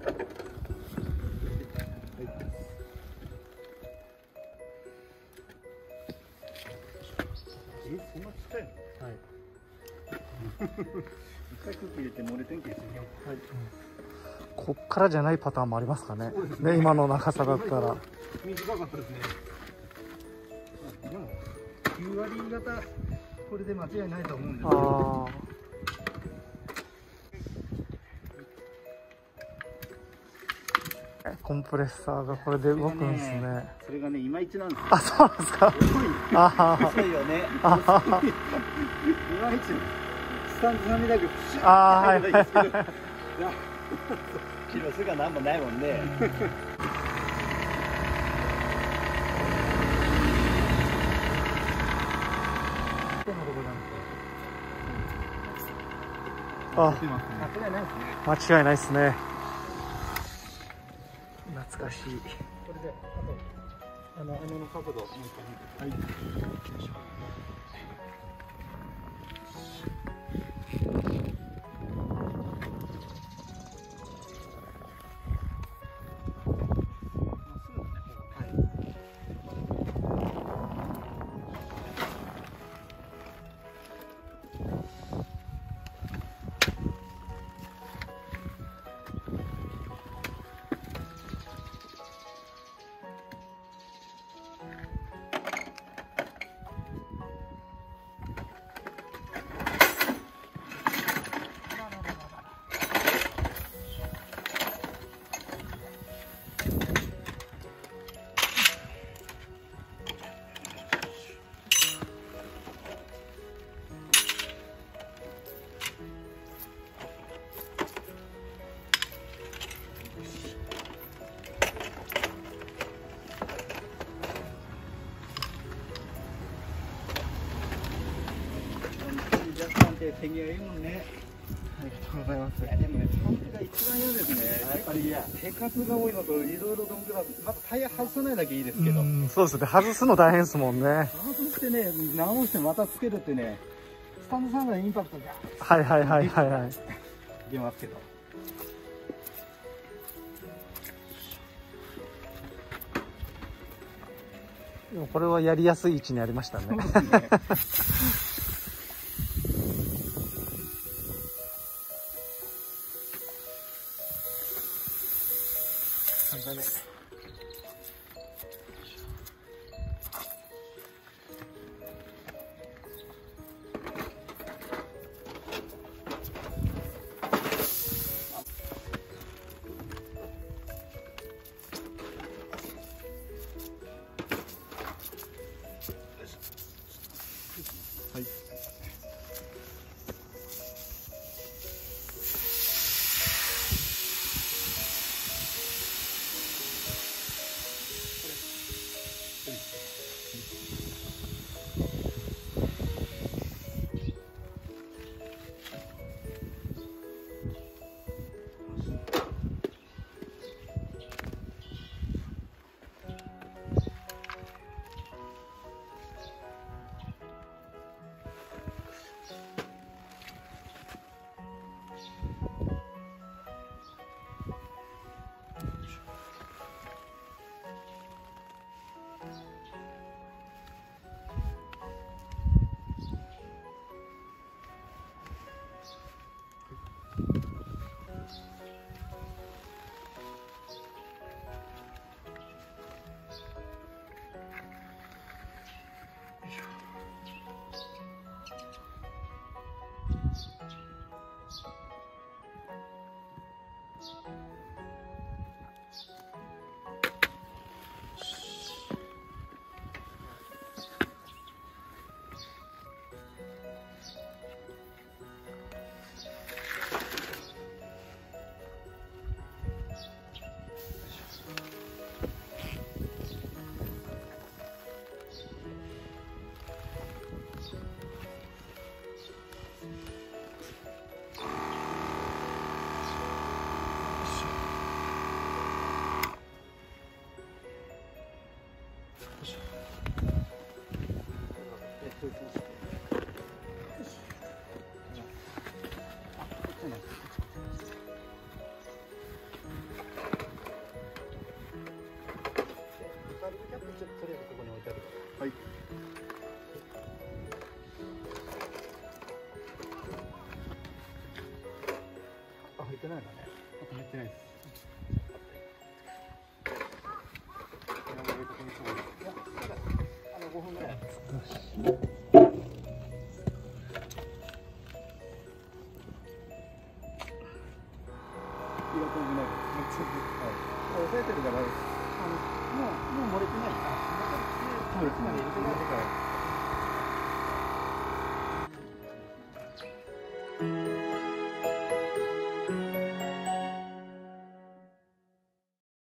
そんなちっちゃいの？はい。一回空気入れて漏れてんけんですよ。はい。こっからじゃないパターンもありますかね。ね、今の長さだったら。短かったですね。でも9割方これで間違いないと思うんですけど。コンプレッサーがこれで動くんですね。それがね、いまいちなんですよ。あ、そうなんですか。遅いよね。いまいち。スタンド並みだけど、プシャーって入るんですけど。キロ数がなんもないもんね。あ、間違いないですね。間違いないですね。懐かしい。これで、あと、の角度、もう一回見て。はい。よいしょ。手際いいもんね。ありがとうございます。いやでもね、パンプが一番嫌ですね。やっぱり手数が多いのといろいろ道具がまたタイヤ外さないだけいいですけど。そうですね。外すの大変ですもんね。外してね、直してまたつけるってね、スタンドさんがインパクトがはいはいはいはいはい。出ますけど。でもこれはやりやすい位置にありましたね。はい。ないんだね。また入ってないです。いや、まだ5分ぐらい。抑えてるから、もう漏れてない。漏れてない。入れてないから。